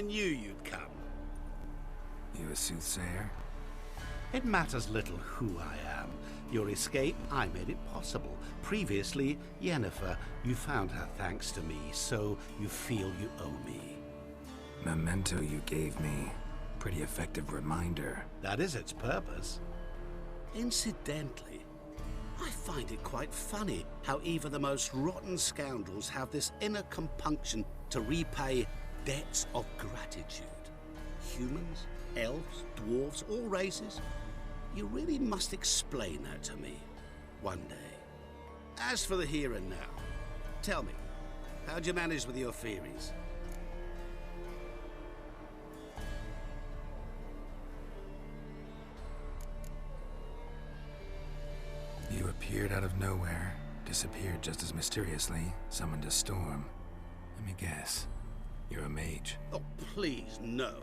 I knew you'd come. You a soothsayer? It matters little who I am. Your escape, I made it possible. Previously, Yennefer, you found her thanks to me, so you feel you owe me. Memento you gave me. Pretty effective reminder. That is its purpose. Incidentally, I find it quite funny how even the most rotten scoundrels have this inner compunction to repay debts of gratitude. Humans, elves, dwarves, all races. You really must explain that to me one day. As for the here and now, tell me, how'd you manage with your theories? You appeared out of nowhere, disappeared just as mysteriously, summoned a storm. Let me guess. You're a mage. Oh, please, no.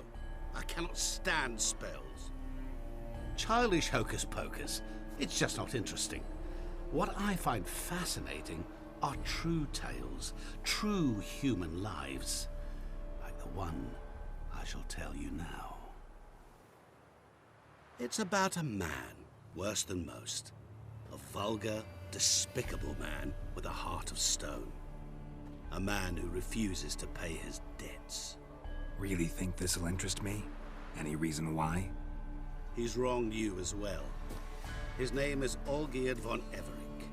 I cannot stand spells. Childish hocus pocus. It's just not interesting. What I find fascinating are true tales, true human lives, like the one I shall tell you now. It's about a man, worse than most. A vulgar, despicable man with a heart of stone. A man who refuses to pay his debts. Really think this'll interest me? Any reason why? He's wronged you as well. His name is Olgierd von Everec.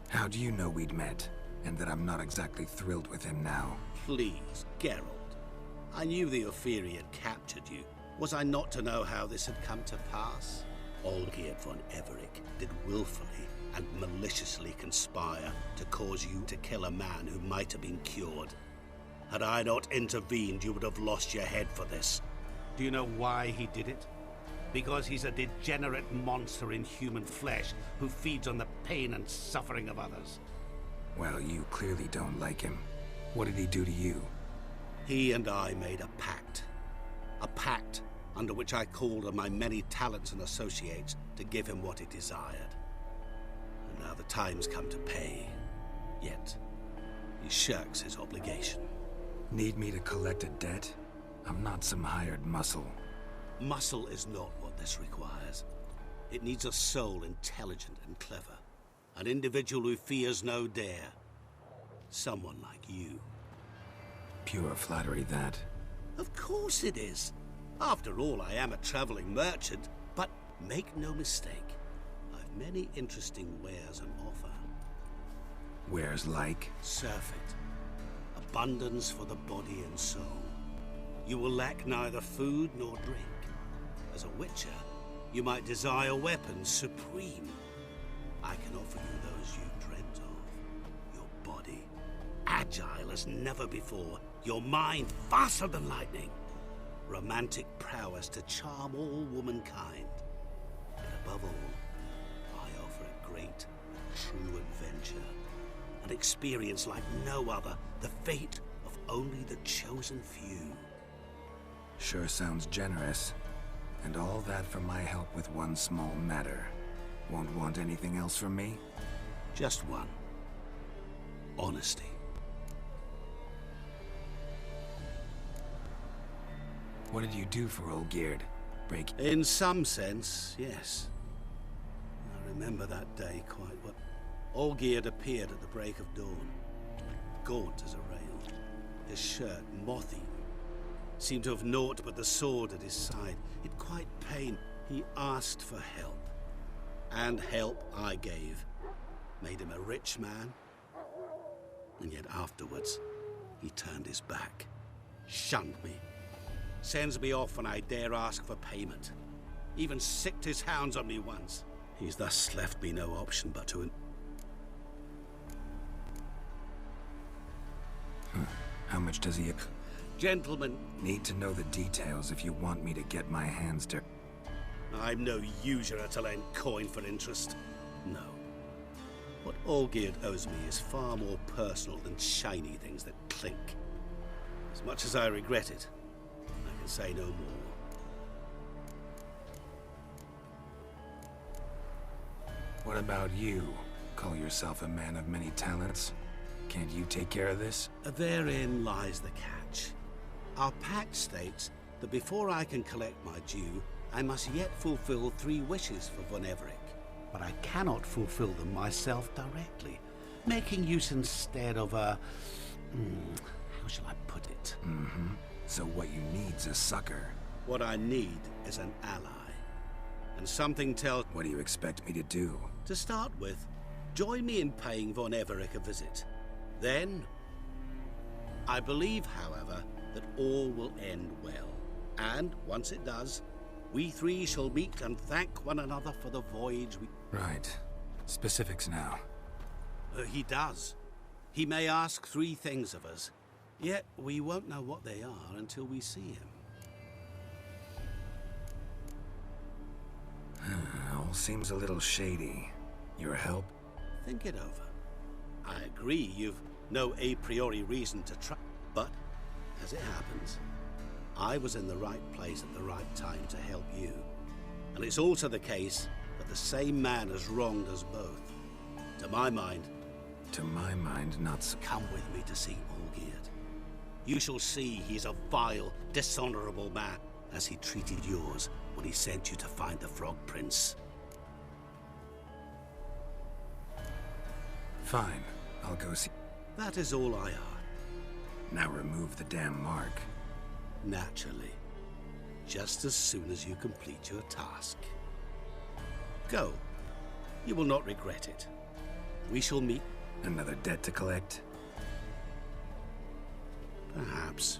How do you know we'd met, and that I'm not exactly thrilled with him now? Please, Geralt. I knew the Ophiri had captured you. Was I not to know how this had come to pass? Olgierd von Everec did willfully and maliciously conspire to cause you to kill a man who might have been cured. Had I not intervened, you would have lost your head for this. Do you know why he did it? Because he's a degenerate monster in human flesh who feeds on the pain and suffering of others. Well, you clearly don't like him. What did he do to you? He and I made a pact. A pact under which I called on my many talents and associates to give him what he desired. And now the time's come to pay. Yet, he shirks his obligation. Need me to collect a debt? I'm not some hired muscle. Muscle is not what this requires. It needs a soul intelligent and clever. An individual who fears no dare. Someone like you. Pure flattery, that. Of course it is. After all, I am a traveling merchant, but make no mistake, I've many interesting wares on offer. Wares like? Surfeit. Abundance for the body and soul. You will lack neither food nor drink. As a witcher, you might desire weapons supreme. I can offer you those you dreamt of. Your body, agile as never before. Your mind, faster than lightning. Romantic prowess to charm all womankind. And above all, I offer a great, true adventure. An experience like no other. The fate of only the chosen few. Sure sounds generous. And all that for my help with one small matter. Won't want anything else from me? Just one. Honesty. What did you do for Olgierd? Break... In some sense, yes. I remember that day quite well. Olgierd appeared at the break of dawn. Gaunt as a rail. His shirt moth-eaten. Seemed to have naught but the sword at his side. It quite pained. He asked for help. And help I gave. Made him a rich man. And yet afterwards, he turned his back. Shunned me. Sends me off when I dare ask for payment. Even sicked his hounds on me once. He's thus left me no option but to... How much does he... Gentlemen... Need to know the details if you want me to get my hands dirty. I'm no usurer to lend coin for interest. No. What Olgierd owes me is far more personal than shiny things that clink. As much as I regret it, I can say no more. What about you? Call yourself a man of many talents? Can't you take care of this? Therein lies the catch. Our pact states that before I can collect my due, I must yet fulfill 3 wishes for Von Everec. But I cannot fulfill them myself directly, making use instead of a... how shall I put it? So what you need's a sucker. What I need is an ally. And something tells... What do you expect me to do? To start with, join me in paying Von Everec a visit. Then... I believe, however, that all will end well. And, once it does, we 3 shall meet and thank one another for the voyage we... Right. Specifics now. He does. He may ask 3 things of us, yet we won't know what they are until we see him. All seems a little shady. Your help? Think it over. I agree you've no a priori reason to try, but, as it happens, I was in the right place at the right time to help you. And it's also the case that the same man has wronged us both. To my mind, not so. Come with me to see Olgierd. You shall see he's a vile, dishonorable man, as he treated yours when he sent you to find the Frog Prince. Fine, I'll go see. That is all I are. Now remove the damn mark. Naturally. Just as soon as you complete your task. Go. You will not regret it. We shall meet. Another debt to collect? Perhaps.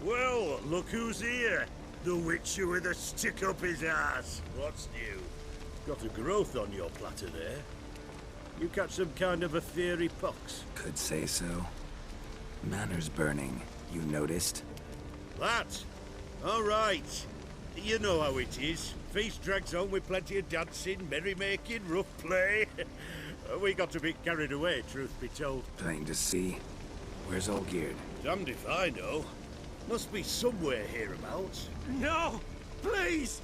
Well, look who's here. The Witcher with a stick up his ass. What's new? Got a growth on your platter there. You catch some kind of a fiery pox? Could say so. Manor's burning. You noticed? That? All right. You know how it is. Feast drags on with plenty of dancing, merrymaking, rough play. We got a bit carried away, truth be told. Plain to see. Where's Olgierd? Damned if I know. Must be somewhere hereabouts. No! Please!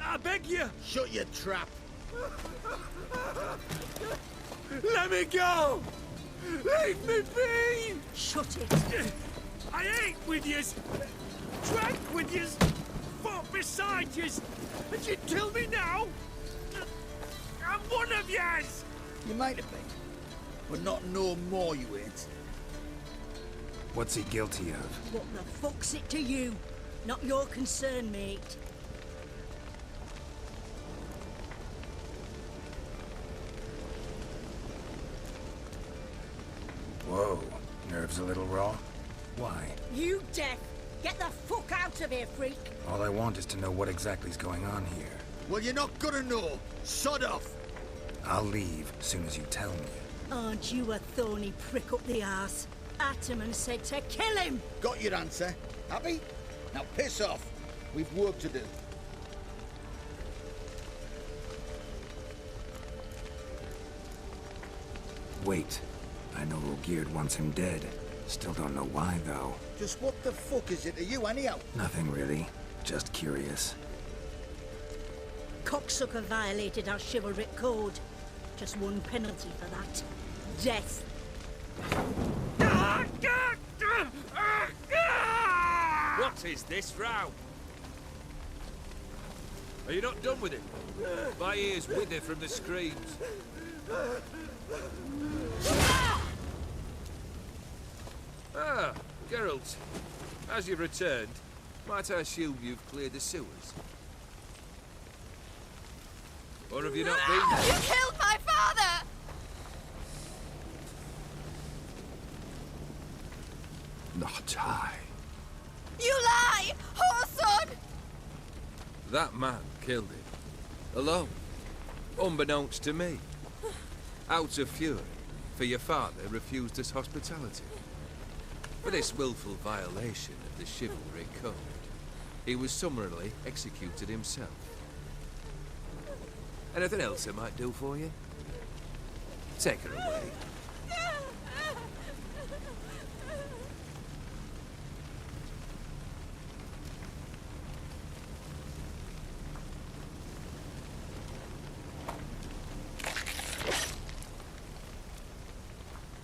I beg you! Shut your trap! Let me go! Leave me be! Shut it! I ate with yous! Drank with yous! Fought beside yous! And you kill me now? I'm one of yous! You might have been, but not no more you ain't. What's he guilty of? What the fuck's it to you? Not your concern, mate. Whoa. Nerves a little raw? Why? You deaf! Get the fuck out of here, freak! All I want is to know what exactly's going on here. Well, you're not gonna know. Sod off. I'll leave as soon as you tell me. Aren't you a thorny prick up the arse? at him and said to kill him. Got your answer. Happy? Now piss off. We've work to do. Wait. I know Olgierd wants him dead. Still don't know why, though. Just what the fuck is it to you, anyhow? Nothing really. Just curious. Cocksucker violated our chivalric code. Just one penalty for that. Death. What is this row? Are you not done with it? My ears wither from the screams. Ah, Geralt. As you've returned, might I assume you've cleared the sewers? Or have you not been there? You killed my father! Not I. You lie! Whoreson! That man killed him. Alone. Unbeknownst to me. Out of fury, for your father refused us hospitality. For this willful violation of the chivalry code, he was summarily executed himself. Anything else I might do for you? Take her away.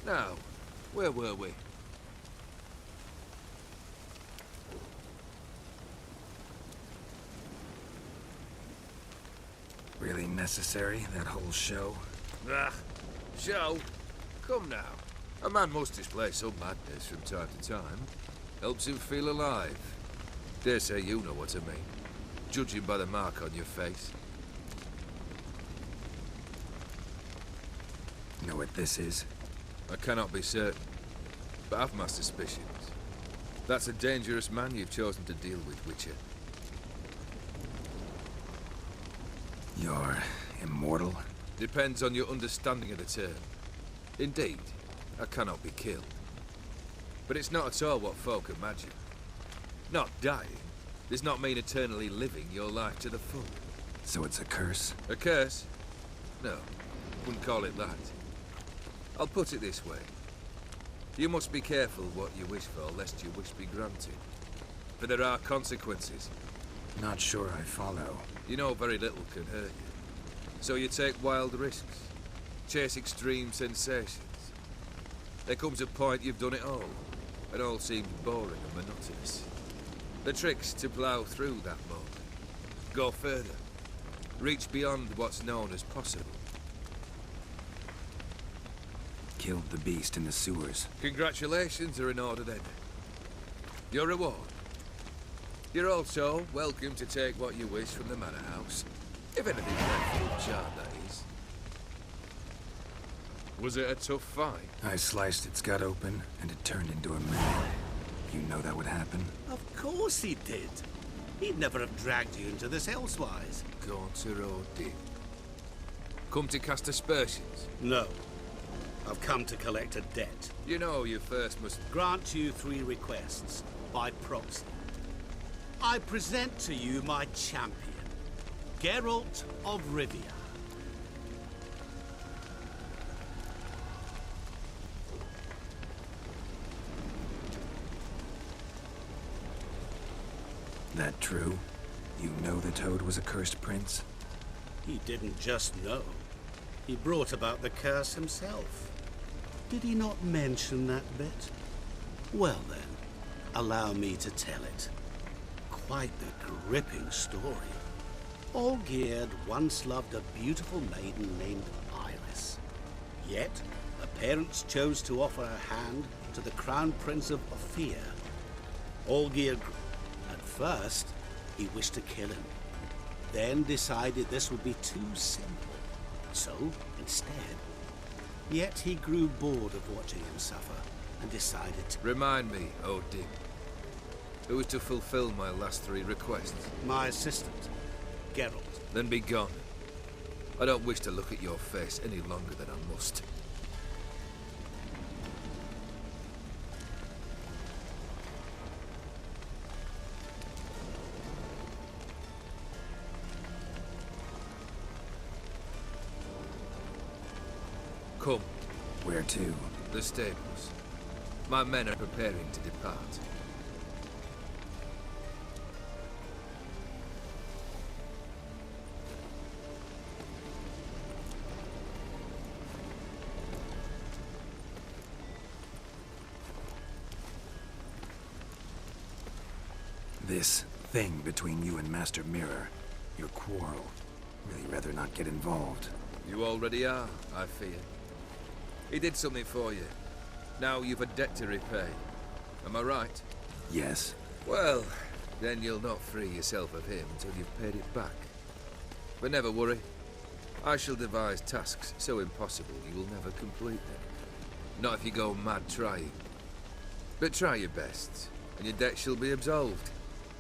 Now, where were we? Really necessary, that whole show? Ah, show? Come now. A man must display some madness from time to time. Helps him feel alive. Dare say you know what I mean. Judging by the mark on your face. Know what this is? I cannot be certain, but I've my suspicions. That's a dangerous man you've chosen to deal with, Witcher. You're immortal? Depends on your understanding of the term. Indeed, I cannot be killed. But it's not at all what folk imagine. Not dying does not mean eternally living your life to the full. So it's a curse? A curse? No, wouldn't call it that. I'll put it this way. You must be careful what you wish for, lest your wish be granted. For there are consequences. Not sure I follow. You know very little can hurt you. So you take wild risks. Chase extreme sensations. There comes a point you've done it all. It all seems boring and monotonous. The trick's to plough through that moment. Go further. Reach beyond what's known as possible. Killed the beast in the sewers. Congratulations are in order then. Your reward. You're also welcome to take what you wish from the manor house. If anything left you charred, that is. Was it a tough fight? I sliced its gut open, and it turned into a man. You know that would happen? Of course he did. He'd never have dragged you into this elsewise. Gaunter or Dim? Come to cast aspersions? No. I've come to collect a debt. You know you first must... Grant you 3 requests, by proxy. I present to you my champion, Geralt of Rivia. That true? You know the Toad was a cursed prince? He didn't just know. He brought about the curse himself. Did he not mention that bit? Well then, allow me to tell it. Quite the gripping story. Olgierd once loved a beautiful maiden named Iris. Yet, her parents chose to offer her hand to the Crown Prince of Ophir. Olgierd, at first, he wished to kill him. Then decided this would be too simple. So, instead... Yet he grew bored of watching him suffer, and decided to... Remind me, Odin. Who is to fulfill my last 3 requests? My assistant, Geralt. Then be gone. I don't wish to look at your face any longer than I must. Come, Where to? the stables. My men are preparing to depart. This thing between you and Master Mirror, your quarrel. Really rather not get involved. You already are, I fear. He did something for you. Now you've a debt to repay. Am I right? Yes. Well, then you'll not free yourself of him until you've paid it back. But never worry. I shall devise tasks so impossible you will never complete them. Not if you go mad trying. But try your best, and your debt shall be absolved,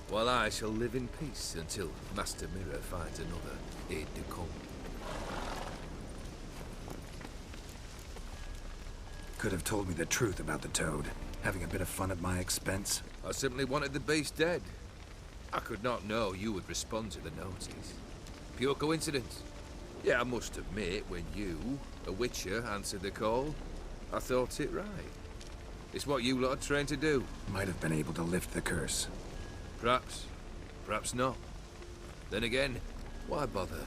while I shall live in peace until Master Mirror finds another aide-de-camp. Could have told me the truth about the toad. Having a bit of fun at my expense. I simply wanted the beast dead. I could not know you would respond to the notice. Pure coincidence. Yeah, I must admit, when you, a witcher, answered the call, I thought it right. It's what you lot are trained to do. Might have been able to lift the curse. Perhaps. Perhaps not. Then again, why bother?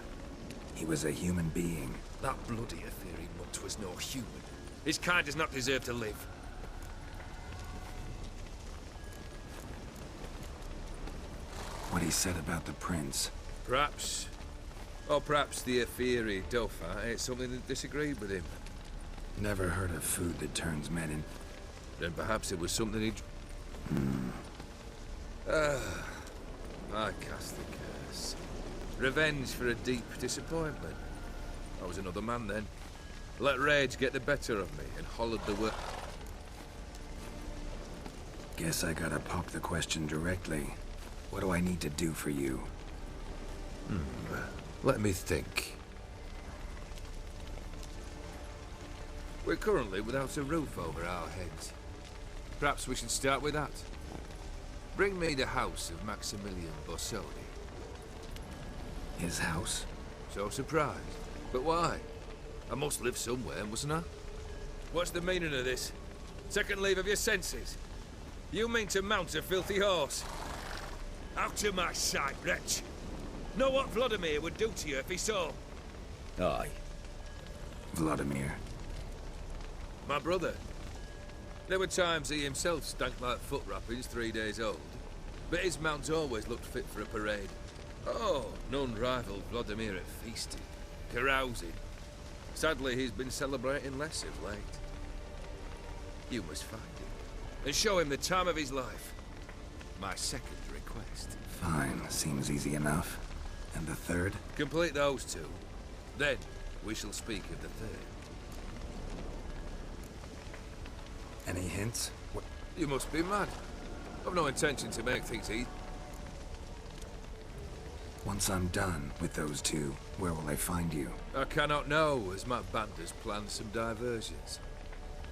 He was a human being. That bloody Aetheri mutt was no human. His kind does not deserve to live. What he said about the prince. Perhaps. Or perhaps the Aetheri Dauphin ate something that disagreed with him. Never heard of food that turns men in. Then perhaps it was something he'd... I cast the curse. Revenge for a deep disappointment. I was another man then. Let rage get the better of me and hollowed the work. Guess I gotta pop the question directly. What do I need to do for you? Let me think. We're currently without a roof over our heads. Perhaps we should start with that. Bring me the house of Maximilian Bossoni. His house? So surprised. But why? I must live somewhere, mustn't I? What's the meaning of this? Second leave of your senses? You mean to mount a filthy horse? Out of my sight, wretch! Know what Vladimir would do to you if he saw? Aye. Vladimir. My brother. There were times he himself stank like foot wrappings 3 days old. But his mount always looked fit for a parade. Oh, none rivaled Vladimir at feasting, carousing. Sadly, he's been celebrating less of late. You must find him, and show him the time of his life. My second request. Fine, seems easy enough. And the third? Complete those two. Then, we shall speak of the third. Any hints? What? You must be mad. I've no intention to make things easy. Once I'm done with those two, where will I find you? I cannot know, as my band has planned some diversions.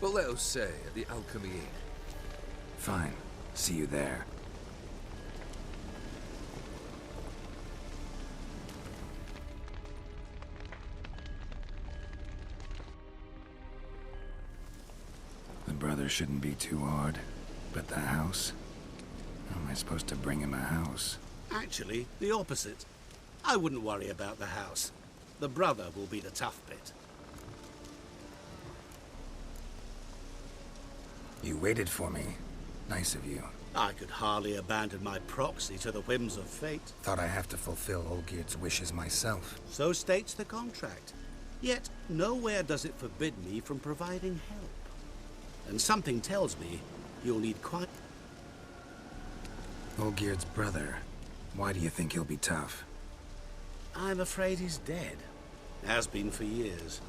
But let us say at the Alchemy Inn. Fine. See you there. The brother shouldn't be too hard. But the house? How am I supposed to bring him a house? Actually, the opposite. I wouldn't worry about the house. The brother will be the tough bit. You waited for me. Nice of you. I could hardly abandon my proxy to the whims of fate. Thought I have to fulfill Olgierd's wishes myself. So states the contract. Yet, nowhere does it forbid me from providing help. And something tells me you'll need quite... Olgierd's brother. Why do you think he'll be tough? I'm afraid he's dead. Has been for years.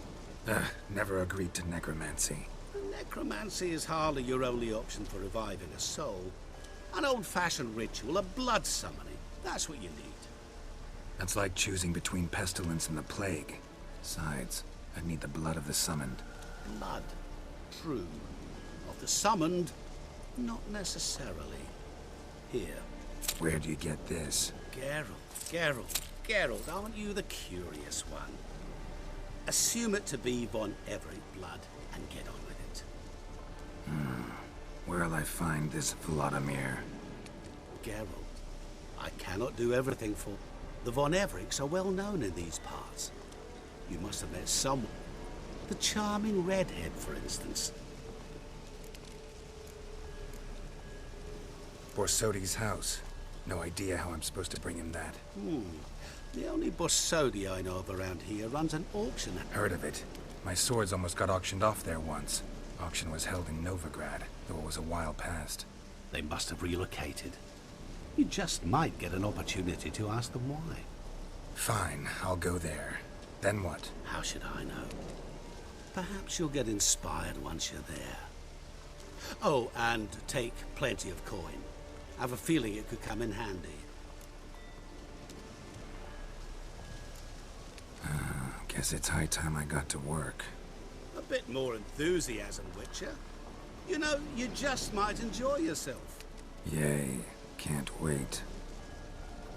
Never agreed to necromancy. Necromancy is hardly your only option for reviving a soul. An old-fashioned ritual, a blood summoning. That's what you need. That's like choosing between pestilence and the plague. Besides, I'd need the blood of the summoned. Blood. True. Of the summoned, not necessarily. Here. Where do you get this? Geralt, aren't you the curious one? Assume it to be von Everett blood and get on with it. Where'll I find this Vladimir? Geralt, I cannot do everything for... The von Evericks are well known in these parts. You must have met someone. The charming redhead, for instance. Borsodi's house. No idea how I'm supposed to bring him that. The only Borsodi I know of around here runs an auction. Heard of it. My swords almost got auctioned off there once. Auction was held in Novigrad, though it was a while past. They must have relocated. You just might get an opportunity to ask them why. Fine, I'll go there. Then what? How should I know? Perhaps you'll get inspired once you're there. Oh, and take plenty of coin. I have a feeling it could come in handy. Guess it's high time I got to work. A bit more enthusiasm, Witcher. You know, you just might enjoy yourself. Yay, can't wait.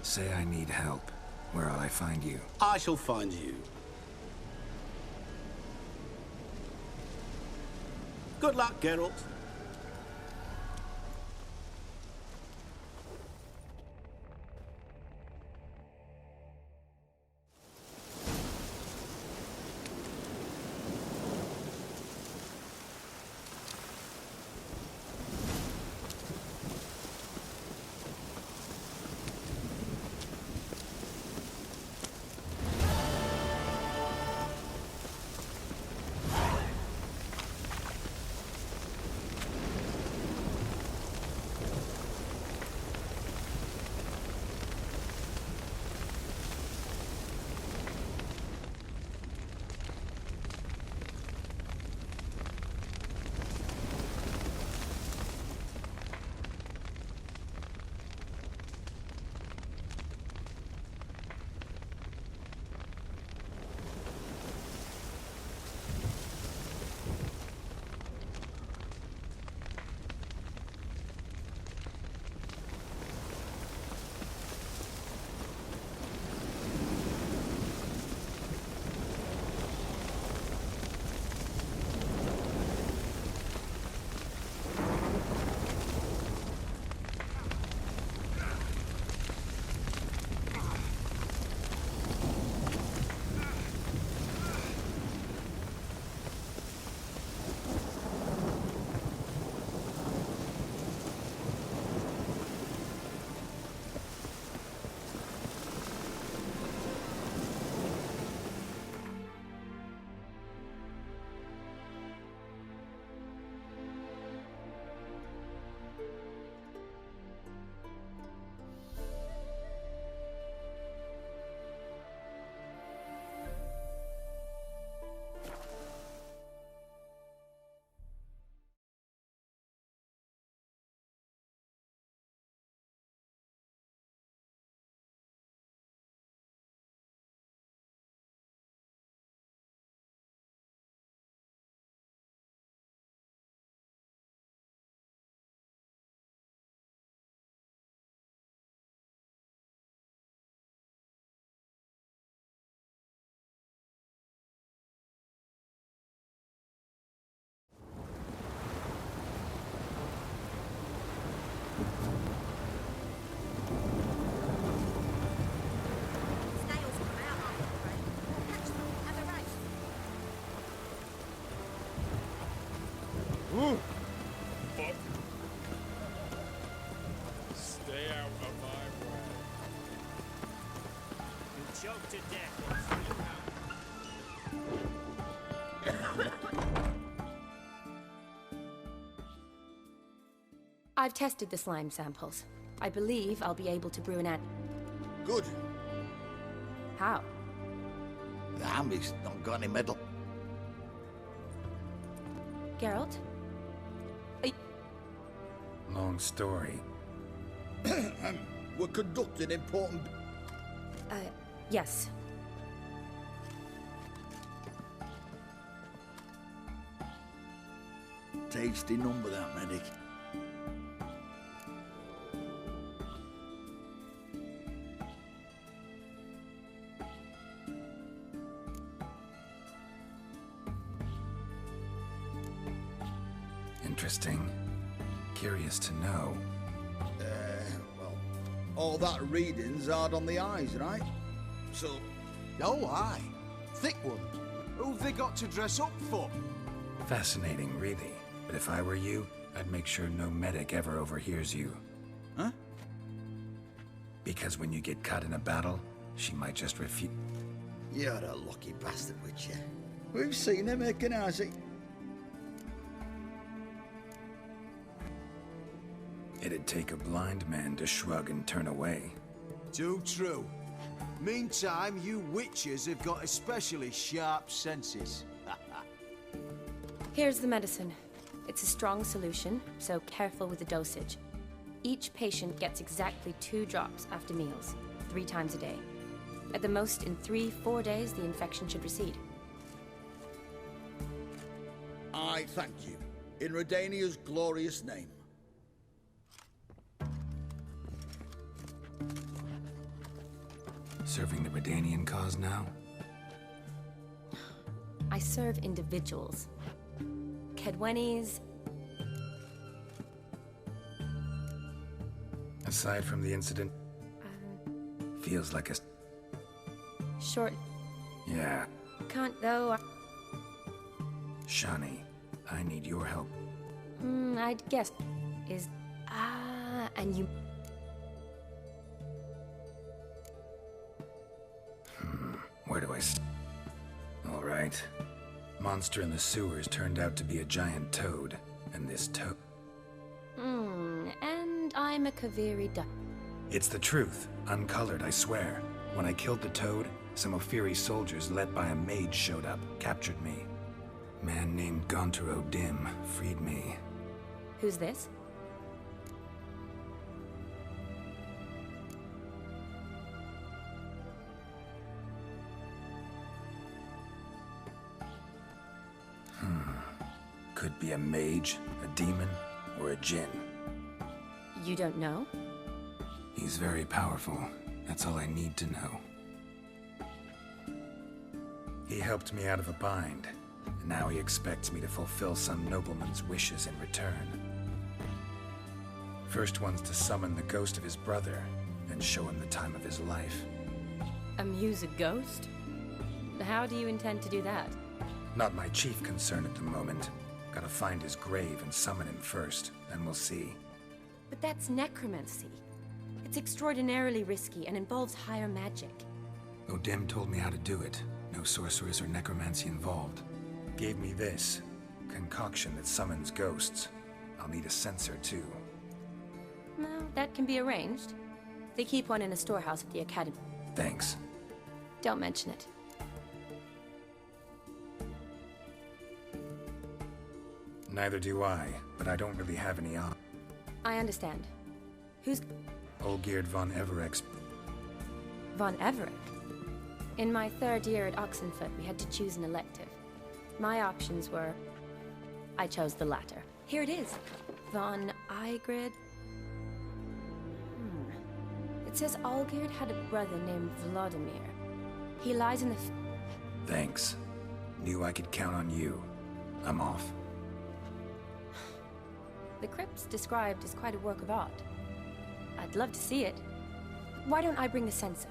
Say I need help. Where'll I find you? I shall find you. Good luck, Geralt. Ooh. Fuck. Stay out of my way. You choked to death. I've tested the slime samples. I believe I'll be able to brew an Good. How? The Hammy's not got any metal. Geralt? Long story. We're conducting important... Yes. Tasty number, that, medic. Interesting. Curious to know. Well, all that reading's hard on the eyes, right? So... Oh, aye. Thick ones. Who've they got to dress up for? Fascinating, really. But if I were you, I'd make sure no medic ever overhears you. Huh? Because when you get caught in a battle, she might just refuse. You're a lucky bastard, Witcher. We've seen him making Isaac. It'd take a blind man to shrug and turn away. Too true. Meantime, you witches have got especially sharp senses. Here's the medicine. It's a strong solution, so careful with the dosage. Each patient gets exactly 2 drops after meals, 3 times a day. At the most, in 3-4 days, the infection should recede. I thank you. In Redania's glorious name. Serving the Redanian cause now? I serve individuals. Kedwenis. Aside from the incident, feels like a... Short. Yeah. Can't, though. Shani, I need your help. I'd guess. Is. And you. Where do I All right. Monster in the sewers turned out to be a giant toad, and this toad... And I'm a Kaviri duck. It's the truth. Uncolored, I swear. When I killed the toad, some Ophiri soldiers led by a mage showed up, captured me. Man named Gontaro Dim freed me. Who's this? Could be a mage, a demon, or a djinn. You don't know? He's very powerful. That's all I need to know. He helped me out of a bind, and now he expects me to fulfill some nobleman's wishes in return. First one's to summon the ghost of his brother, and show him the time of his life. Amuse a ghost? How do you intend to do that? Not my chief concern at the moment. Gotta find his grave and summon him first, then we'll see. But that's necromancy. It's extraordinarily risky and involves higher magic. Odim told me how to do it. No sorcerers or necromancy involved. Gave me this concoction that summons ghosts. I'll need a censer too. Well, that can be arranged. They keep one in a storehouse at the academy. Thanks. Don't mention it. Neither do I, but I don't really have any on. I understand. Who's... Olgierd von Everex. Von Everett? In my 3rd year at Oxenfoot, we had to choose an elective. My options were... I chose the latter. Here it is. Von Igrid. It says Olgierd had a brother named Vladimir. He lies in the... Thanks. Knew I could count on you. I'm off. The crypt's described as quite a work of art. I'd love to see it. Why don't I bring the censer?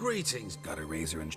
Greetings. Got a razor and...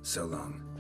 So long.